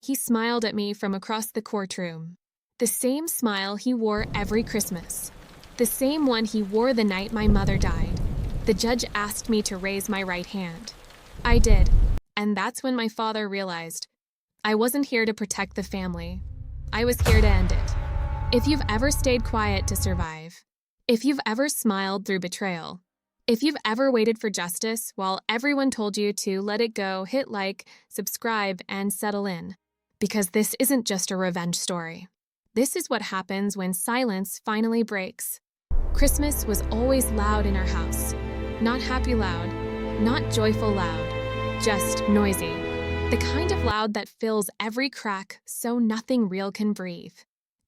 He smiled at me from across the courtroom. The same smile he wore every Christmas. The same one he wore the night my mother died. The judge asked me to raise my right hand. I did, and that's when my father realized I wasn't here to protect the family. I was here to end it. If you've ever stayed quiet to survive, if you've ever smiled through betrayal, if you've ever waited for justice while everyone told you to let it go, hit like, subscribe, and settle in. Because this isn't just a revenge story. This is what happens when silence finally breaks. Christmas was always loud in our house. Not happy loud, not joyful loud, just noisy. The kind of loud that fills every crack so nothing real can breathe.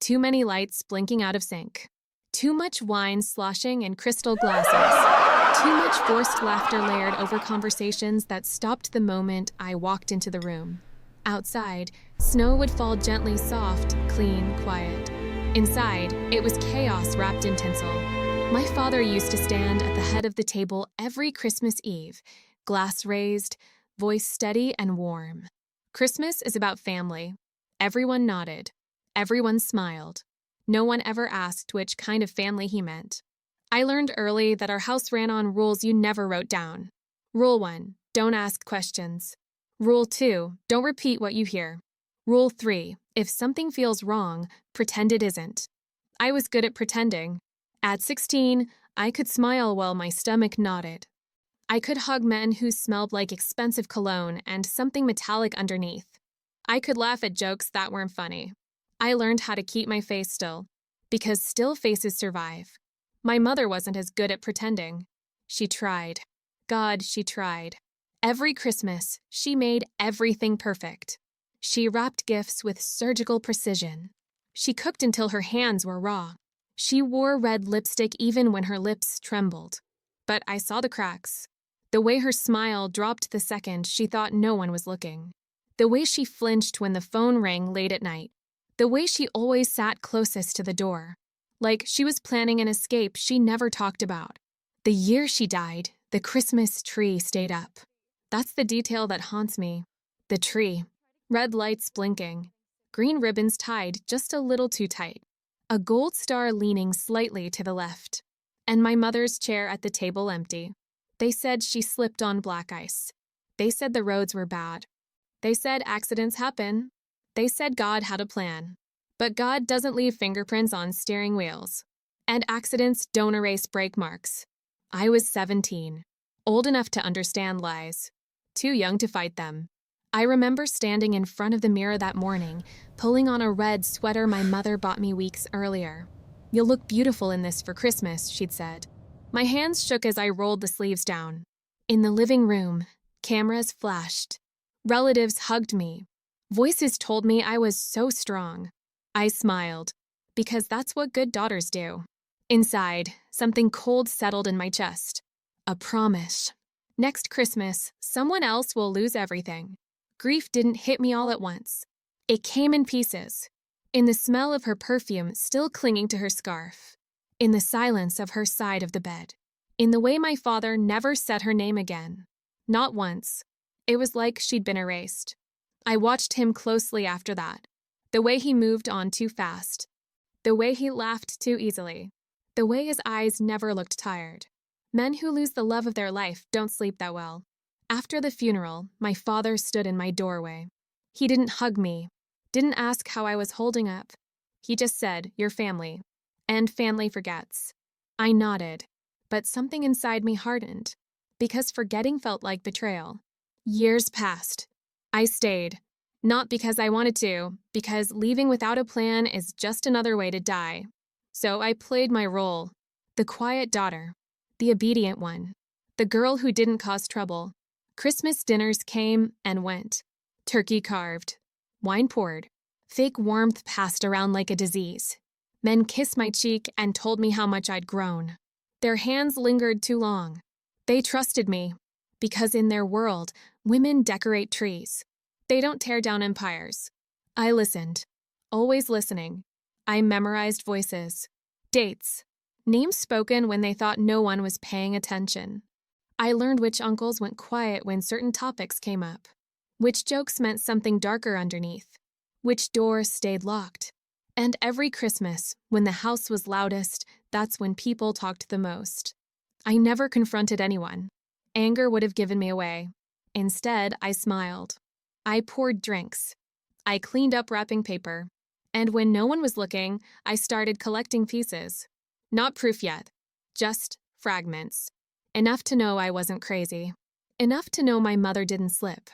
Too many lights blinking out of sync. Too much wine sloshing in crystal glasses. Too much forced laughter layered over conversations that stopped the moment I walked into the room. Outside, snow would fall gently soft, clean, quiet. Inside, it was chaos wrapped in tinsel. My father used to stand at the head of the table every Christmas Eve, glass raised, voice steady and warm. Christmas is about family. Everyone nodded. Everyone smiled. No one ever asked which kind of family he meant. I learned early that our house ran on rules you never wrote down. Rule 1, don't ask questions. Rule 2, don't repeat what you hear. Rule 3, if something feels wrong, pretend it isn't. I was good at pretending. At 16, I could smile while my stomach nodded. I could hug men who smelled like expensive cologne and something metallic underneath. I could laugh at jokes that weren't funny. I learned how to keep my face still, because still faces survive. My mother wasn't as good at pretending. She tried. God, she tried. Every Christmas, she made everything perfect. She wrapped gifts with surgical precision. She cooked until her hands were raw. She wore red lipstick even when her lips trembled. But I saw the cracks. The way her smile dropped the second she thought no one was looking. The way she flinched when the phone rang late at night. The way she always sat closest to the door. Like she was planning an escape she never talked about. The year she died, the Christmas tree stayed up. That's the detail that haunts me. The tree. Red lights blinking. Green ribbons tied just a little too tight. A gold star leaning slightly to the left. And my mother's chair at the table empty. They said she slipped on black ice. They said the roads were bad. They said accidents happen. They said God had a plan. But God doesn't leave fingerprints on steering wheels. And accidents don't erase brake marks. I was 17. Old enough to understand lies. Too young to fight them. I remember standing in front of the mirror that morning, pulling on a red sweater my mother bought me weeks earlier. "You'll look beautiful in this for Christmas," she'd said. My hands shook as I rolled the sleeves down. In the living room, cameras flashed. Relatives hugged me. Voices told me I was so strong. I smiled, because that's what good daughters do. Inside, something cold settled in my chest. A promise. Next Christmas, someone else will lose everything. Grief didn't hit me all at once. It came in pieces. In the smell of her perfume still clinging to her scarf. In the silence of her side of the bed. In the way my father never said her name again. Not once. It was like she'd been erased. I watched him closely after that. The way he moved on too fast. The way he laughed too easily. The way his eyes never looked tired. Men who lose the love of their life don't sleep that well. After the funeral, my father stood in my doorway. He didn't hug me, didn't ask how I was holding up. He just said, "Your family." And family forgets. I nodded, but something inside me hardened, because forgetting felt like betrayal. Years passed. I stayed. Not because I wanted to, because leaving without a plan is just another way to die. So I played my role. The quiet daughter. The obedient one. The girl who didn't cause trouble. Christmas dinners came and went. Turkey carved. Wine poured. Fake warmth passed around like a disease. Men kissed my cheek and told me how much I'd grown. Their hands lingered too long. They trusted me, because in their world, women decorate trees. They don't tear down empires. I listened. Always listening. I memorized voices. Dates. Names spoken when they thought no one was paying attention. I learned which uncles went quiet when certain topics came up. Which jokes meant something darker underneath. Which door stayed locked? And every Christmas, when the house was loudest, that's when people talked the most. I never confronted anyone. Anger would have given me away. Instead, I smiled. I poured drinks. I cleaned up wrapping paper. And when no one was looking, I started collecting pieces. Not proof yet, just fragments. Enough to know I wasn't crazy. Enough to know my mother didn't slip.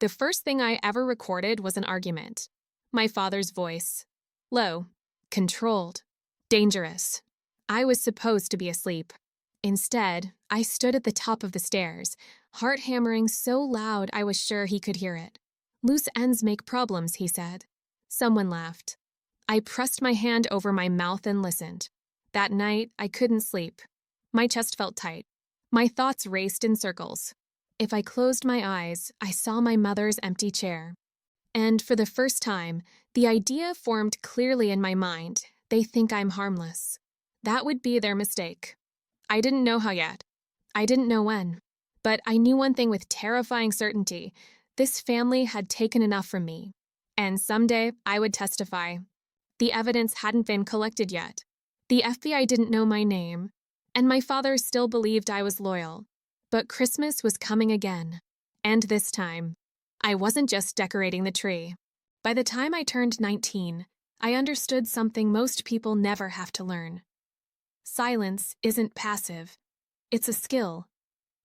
The first thing I ever recorded was an argument. My father's voice. Low, controlled, dangerous. I was supposed to be asleep. Instead, I stood at the top of the stairs, heart hammering so loud I was sure he could hear it. Loose ends make problems, he said. Someone laughed. I pressed my hand over my mouth and listened. That night, I couldn't sleep. My chest felt tight. My thoughts raced in circles. If I closed my eyes, I saw my mother's empty chair. And for the first time, the idea formed clearly in my mind. They think I'm harmless. That would be their mistake. I didn't know how yet. I didn't know when. But I knew one thing with terrifying certainty. This family had taken enough from me. And someday, I would testify. The evidence hadn't been collected yet. The FBI didn't know my name. And my father still believed I was loyal. But Christmas was coming again. And this time, I wasn't just decorating the tree. By the time I turned 19, I understood something most people never have to learn. Silence isn't passive. It's a skill.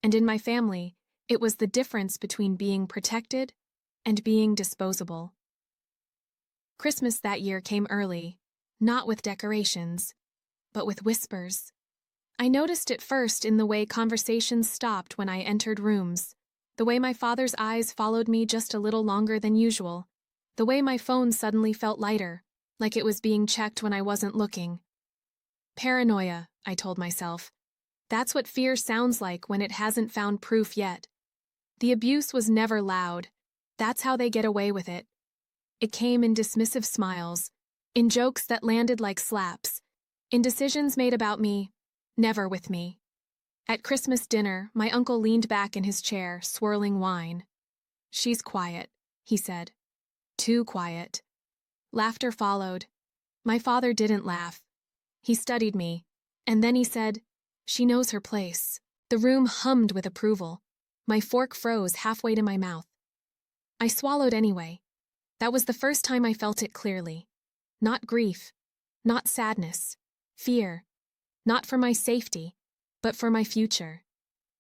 And in my family, it was the difference between being protected and being disposable. Christmas that year came early, not with decorations, but with whispers. I noticed it first in the way conversations stopped when I entered rooms, the way my father's eyes followed me just a little longer than usual, the way my phone suddenly felt lighter, like it was being checked when I wasn't looking. Paranoia, I told myself. That's what fear sounds like when it hasn't found proof yet. The abuse was never loud. That's how they get away with it. It came in dismissive smiles, in jokes that landed like slaps, in decisions made about me, never with me. At Christmas dinner, my uncle leaned back in his chair, swirling wine. "She's quiet," he said. "Too quiet." Laughter followed. My father didn't laugh. He studied me, and then he said, "She knows her place." The room hummed with approval. My fork froze halfway to my mouth. I swallowed anyway. That was the first time I felt it clearly. Not grief, not sadness, fear. Not for my safety, but for my future.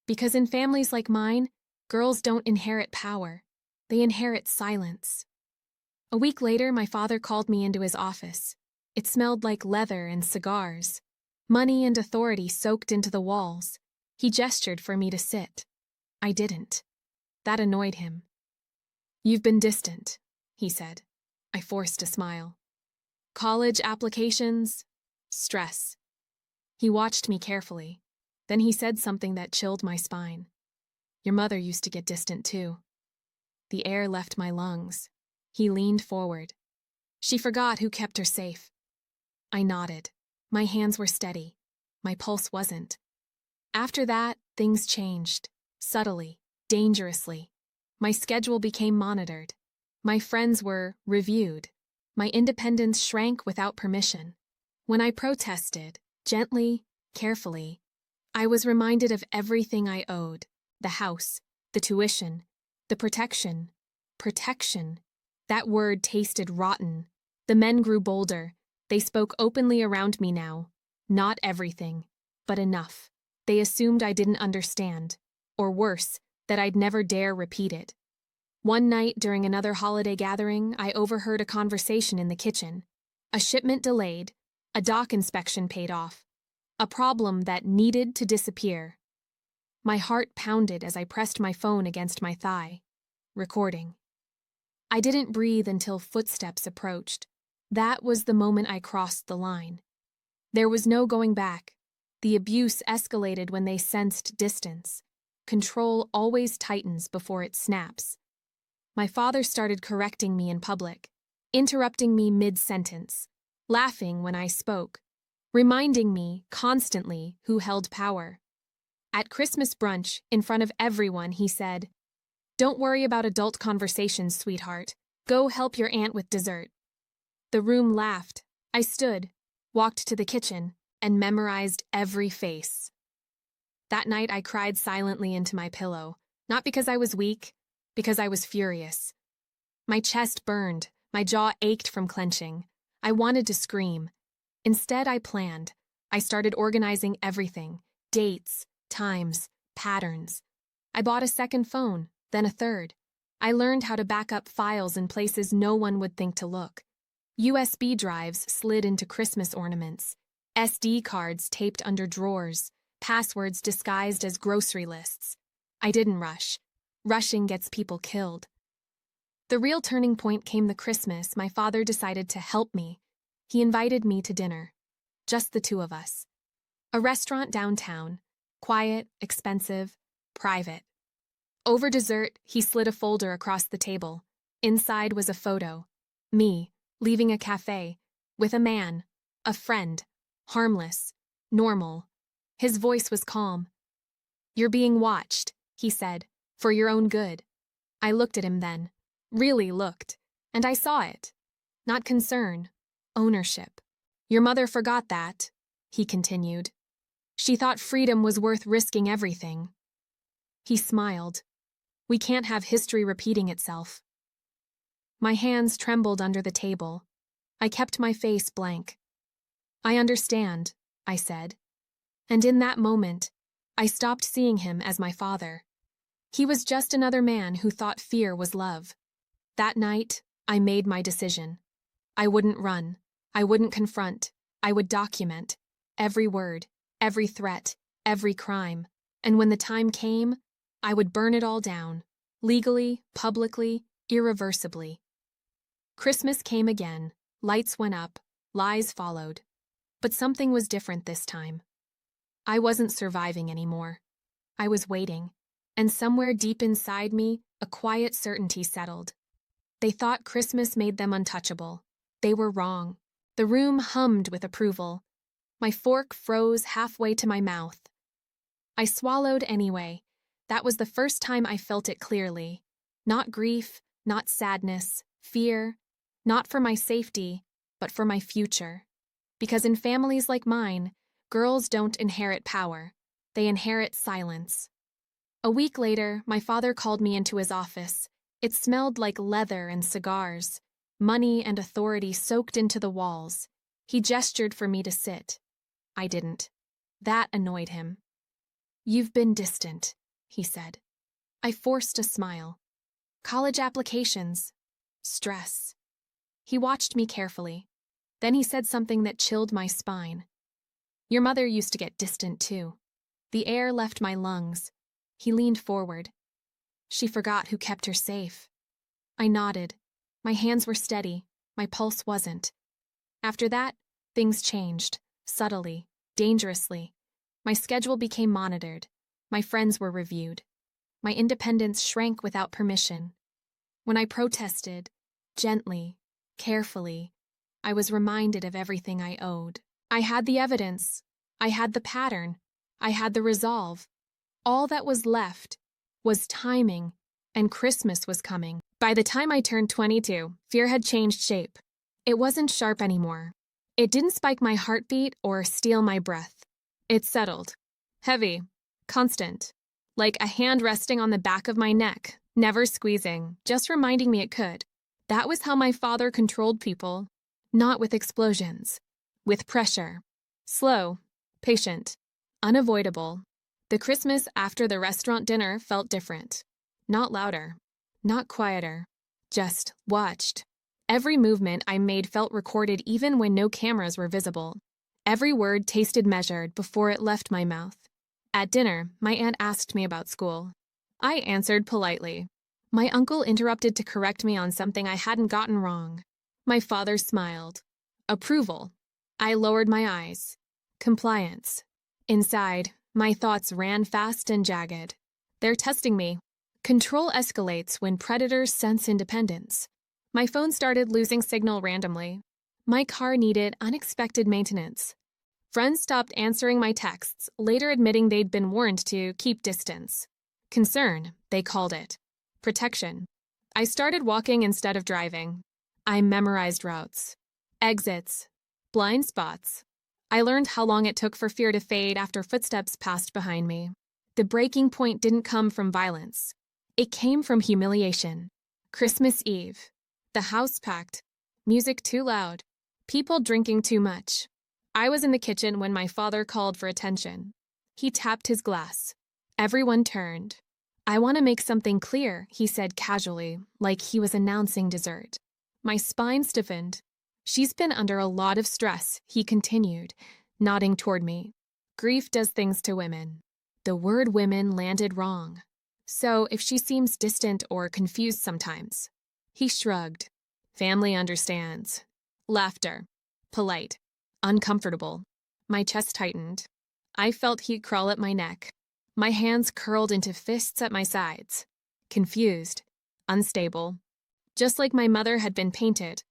Because in families like mine, girls don't inherit power. They inherit silence. A week later, my father called me into his office. It smelled like leather and cigars. Money and authority soaked into the walls. He gestured for me to sit. I didn't. That annoyed him. "You've been distant," he said. I forced a smile. "College applications, stress." He watched me carefully. Then he said something that chilled my spine. "Your mother used to get distant too." The air left my lungs. He leaned forward. "She forgot who kept her safe." I nodded. My hands were steady. My pulse wasn't. After that, things changed. Subtly, dangerously. My schedule became monitored. My friends were reviewed. My independence shrank without permission. When I protested, gently, carefully, I was reminded of everything I owed: the house, the tuition, the protection. Protection. That word tasted rotten. The men grew bolder. They spoke openly around me now. Not everything, but enough. They assumed I didn't understand. Or worse, that I'd never dare repeat it. One night during another holiday gathering, I overheard a conversation in the kitchen. A shipment delayed. A dock inspection paid off. A problem that needed to disappear. My heart pounded as I pressed my phone against my thigh. Recording. I didn't breathe until footsteps approached. That was the moment I crossed the line. There was no going back. The abuse escalated when they sensed distance. Control always tightens before it snaps. My father started correcting me in public, interrupting me mid-sentence, laughing when I spoke, reminding me constantly who held power. At Christmas brunch, in front of everyone, he said, "Don't worry about adult conversations, sweetheart. Go help your aunt with dessert. The room laughed. I stood, walked to the kitchen, and memorized every face. That night I cried silently into my pillow, not because I was weak, because I was furious. My chest burned, my jaw ached from clenching. I wanted to scream. Instead, I planned. I started organizing everything: dates, times, patterns. I bought a second phone, then a third. I learned how to back up files in places no one would think to look. USB drives slid into Christmas ornaments, SD cards taped under drawers, passwords disguised as grocery lists. I didn't rush. Rushing gets people killed. The real turning point came the Christmas my father decided to help me. He invited me to dinner. Just the two of us. A restaurant downtown. Quiet, expensive, private. Over dessert, he slid a folder across the table. Inside was a photo. Me, leaving a cafe, with a man, a friend, harmless, normal. His voice was calm. "You're being watched," he said, "for your own good." I looked at him then, really looked, and I saw it. Not concern, ownership. "Your mother forgot that," he continued. "She thought freedom was worth risking everything." He smiled. "We can't have history repeating itself." My hands trembled under the table. I kept my face blank. "I understand," I said. And in that moment, I stopped seeing him as my father. He was just another man who thought fear was love. That night, I made my decision. I wouldn't run. I wouldn't confront. I would document every word, every threat, every crime. And when the time came, I would burn it all down, legally, publicly, irreversibly. Christmas came again. Lights went up. Lies followed. But something was different this time. I wasn't surviving anymore. I was waiting. And somewhere deep inside me, a quiet certainty settled. They thought Christmas made them untouchable. They were wrong. The room hummed with approval. My fork froze halfway to my mouth. I swallowed anyway. That was the first time I felt it clearly. Not grief, not sadness, fear, not for my safety, but for my future. Because in families like mine, girls don't inherit power. They inherit silence. A week later, my father called me into his office. It smelled like leather and cigars, money and authority soaked into the walls. He gestured for me to sit. I didn't. That annoyed him. "You've been distant," he said. I forced a smile. "College applications. Stress." He watched me carefully. Then he said something that chilled my spine. "Your mother used to get distant too." The air left my lungs. He leaned forward. "She forgot who kept her safe." I nodded. My hands were steady. My pulse wasn't. After that, things changed, subtly, dangerously. My schedule became monitored. My friends were reviewed. My independence shrank without permission. When I protested, gently, carefully, I was reminded of everything I owed. I had the evidence. I had the pattern. I had the resolve. All that was left was timing, and Christmas was coming. By the time I turned 22, fear had changed shape. It wasn't sharp anymore. It didn't spike my heartbeat or steal my breath. It settled. Heavy. Constant. Like a hand resting on the back of my neck, never squeezing, just reminding me it could. That was how my father controlled people. Not with explosions. With pressure. Slow. Patient. Unavoidable. The Christmas after the restaurant dinner felt different. Not louder. Not quieter. Just watched. Every movement I made felt recorded even when no cameras were visible. Every word tasted measured before it left my mouth. At dinner, my aunt asked me about school. I answered politely. My uncle interrupted to correct me on something I hadn't gotten wrong. My father smiled. Approval. I lowered my eyes. Compliance. Inside, my thoughts ran fast and jagged. They're testing me. Control escalates when predators sense independence. My phone started losing signal randomly. My car needed unexpected maintenance. Friends stopped answering my texts, later admitting they'd been warned to keep distance. Concern, they called it. Protection. I started walking instead of driving. I memorized routes, exits, blind spots. I learned how long it took for fear to fade after footsteps passed behind me. The breaking point didn't come from violence. It came from humiliation. Christmas Eve. The house packed. Music too loud. People drinking too much. I was in the kitchen when my father called for attention. He tapped his glass. Everyone turned. "I want to make something clear," he said casually, like he was announcing dessert. My spine stiffened. "She's been under a lot of stress," he continued, nodding toward me. "Grief does things to women." The word women landed wrong. "So if she seems distant or confused sometimes." He shrugged. "Family understands." Laughter. Polite. Uncomfortable. My chest tightened. I felt heat crawl at my neck. My hands curled into fists at my sides. Confused. Unstable. Just like my mother had been painted.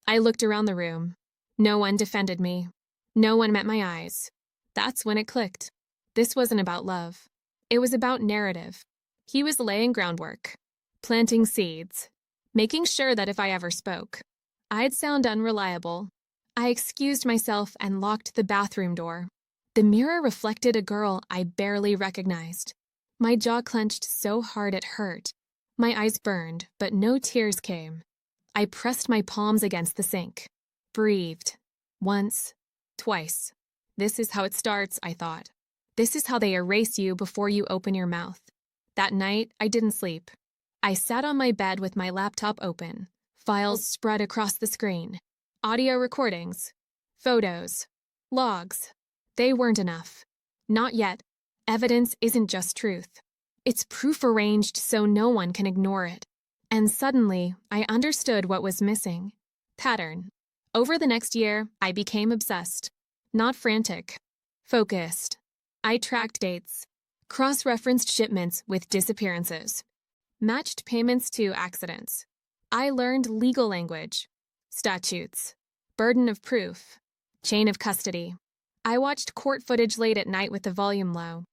I looked around the room. No one defended me. No one met my eyes. That's when it clicked. This wasn't about love. It was about narrative. He was laying groundwork. Planting seeds. Making sure that if I ever spoke, I'd sound unreliable. I excused myself and locked the bathroom door. The mirror reflected a girl I barely recognized. My jaw clenched so hard it hurt. My eyes burned, but no tears came. I pressed my palms against the sink. Breathed. Once. Twice. This is how it starts, I thought. This is how they erase you before you open your mouth. That night, I didn't sleep. I sat on my bed with my laptop open. Files spread across the screen. Audio recordings. Photos. Logs. They weren't enough. Not yet. Evidence isn't just truth. It's proof arranged so no one can ignore it. And suddenly, I understood what was missing. Pattern. Over the next year, I became obsessed. Not frantic. Focused. I tracked dates. Cross-referenced shipments with disappearances. Matched payments to accidents. I learned legal language. Statutes. Burden of proof. Chain of custody. I watched court footage late at night with the volume low.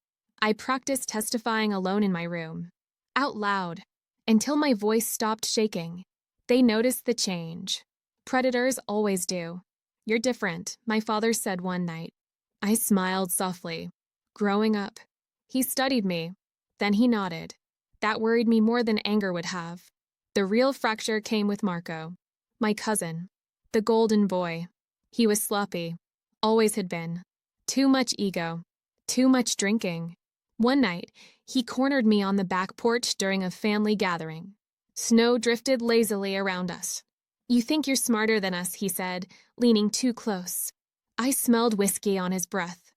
I practiced testifying alone in my room. Out loud. Until my voice stopped shaking. They noticed the change. Predators always do. "You're different," my father said one night. I smiled softly. Growing up. He studied me. Then he nodded. That worried me more than anger would have. The real fracture came with Marco. My cousin. The golden boy. He was sloppy. Always had been. Too much ego. Too much drinking. One night, he cornered me on the back porch during a family gathering. Snow drifted lazily around us. "You think you're smarter than us," he said, leaning too close. I smelled whiskey on his breath.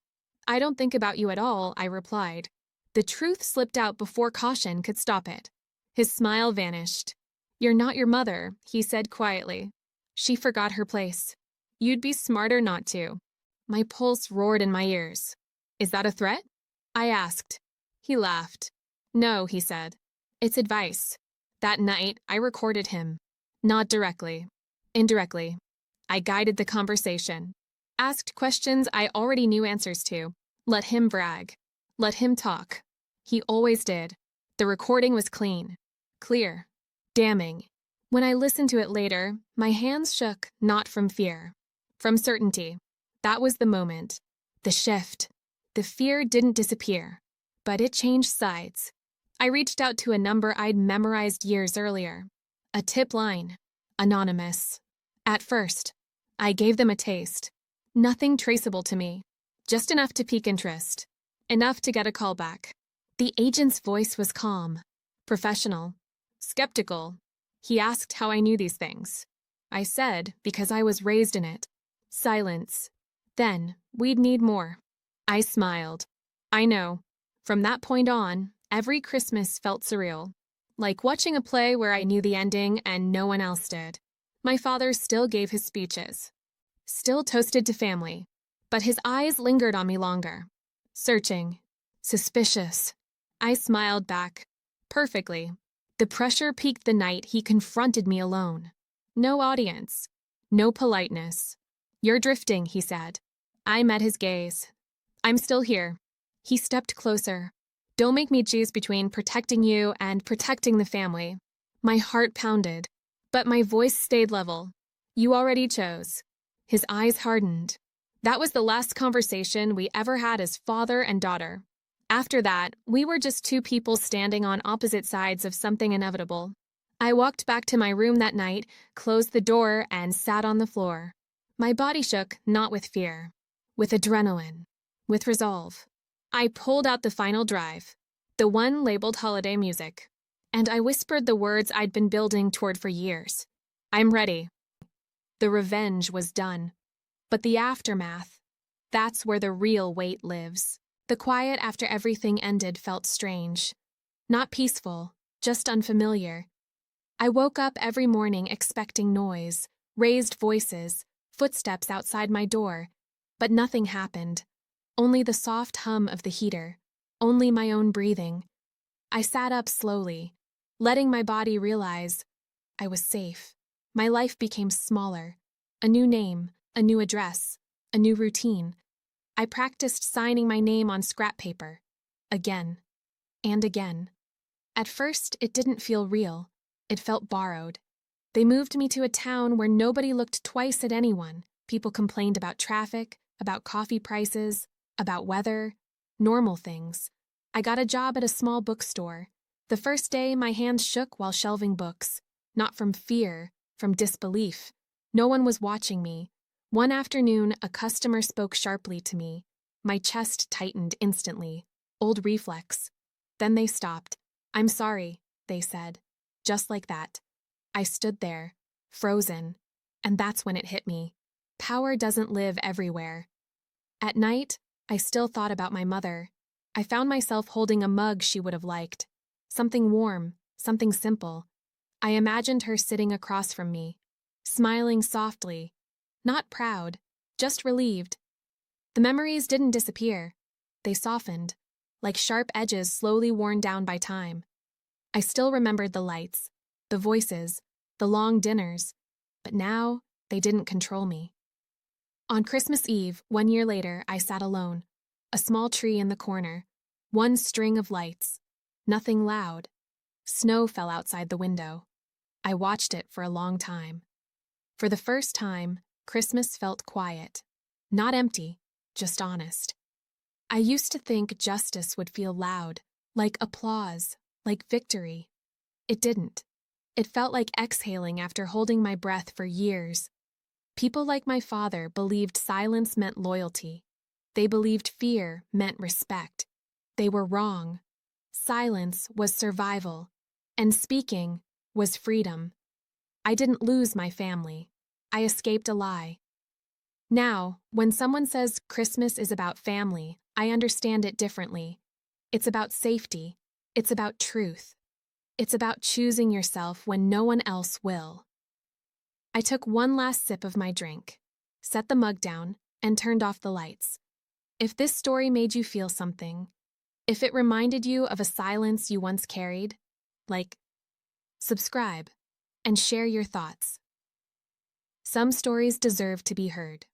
"I don't think about you at all," I replied. The truth slipped out before caution could stop it. His smile vanished. "You're not your mother," he said quietly. "She forgot her place. You'd be smarter not to." My pulse roared in my ears. "Is that a threat?" I asked. He laughed. "No," he said. "It's advice." That night, I recorded him. Not directly. Indirectly. I guided the conversation. Asked questions I already knew answers to. Let him brag. Let him talk. He always did. The recording was clean. Clear. Damning. When I listened to it later, my hands shook not from fear. From certainty. That was the moment. The shift. The fear didn't disappear. But it changed sides. I reached out to a number I'd memorized years earlier. A tip line. Anonymous. At first, I gave them a taste. Nothing traceable to me. Just enough to pique interest. Enough to get a call back. The agent's voice was calm. Professional. Skeptical. He asked how I knew these things. I said, because I was raised in it. Silence. Then, we'd need more. I smiled. I know. From that point on, every Christmas felt surreal. Like watching a play where I knew the ending and no one else did. My father still gave his speeches. Still toasted to family. But his eyes lingered on me longer. Searching. Suspicious. I smiled back. Perfectly. The pressure peaked the night he confronted me alone. No audience. No politeness. "You're drifting," he said. I met his gaze. "I'm still here." He stepped closer. "Don't make me choose between protecting you and protecting the family." My heart pounded, but my voice stayed level. You already chose. His eyes hardened. That was the last conversation we ever had as father and daughter. After that, we were just two people standing on opposite sides of something inevitable. I walked back to my room that night, closed the door, and sat on the floor. My body shook, not with fear, with adrenaline, with resolve. I pulled out the final drive, the one labeled holiday music, and I whispered the words I'd been building toward for years. I'm ready. The revenge was done. But the aftermath, that's where the real weight lives. The quiet after everything ended felt strange. Not peaceful, just unfamiliar. I woke up every morning expecting noise, raised voices, footsteps outside my door, but nothing happened. Only the soft hum of the heater, only my own breathing. I sat up slowly, letting my body realize I was safe. My life became smaller. A new name, a new address, a new routine. I practiced signing my name on scrap paper, again and again. At first, it didn't feel real. It felt borrowed. They moved me to a town where nobody looked twice at anyone. People complained about traffic, about coffee prices, about weather, normal things. I got a job at a small bookstore. The first day, my hands shook while shelving books. Not from fear, from disbelief. No one was watching me. One afternoon, a customer spoke sharply to me. My chest tightened instantly. Old reflex. Then they stopped. I'm sorry, they said. Just like that. I stood there, frozen. And that's when it hit me. Power doesn't live everywhere. At night, I still thought about my mother. I found myself holding a mug she would have liked. Something warm, something simple. I imagined her sitting across from me, smiling softly. Not proud, just relieved. The memories didn't disappear. They softened, like sharp edges slowly worn down by time. I still remembered the lights, the voices, the long dinners, but now they didn't control me. On Christmas Eve, 1 year later, I sat alone. A small tree in the corner. One string of lights. Nothing loud. Snow fell outside the window. I watched it for a long time. For the first time, Christmas felt quiet. Not empty, just honest. I used to think justice would feel loud, like applause, like victory. It didn't. It felt like exhaling after holding my breath for years. People like my father believed silence meant loyalty. They believed fear meant respect. They were wrong. Silence was survival, and speaking was freedom. I didn't lose my family. I escaped a lie. Now, when someone says Christmas is about family, I understand it differently. It's about safety. It's about truth. It's about choosing yourself when no one else will. I took one last sip of my drink, set the mug down, and turned off the lights. If this story made you feel something, if it reminded you of a silence you once carried, subscribe and share your thoughts. Some stories deserve to be heard.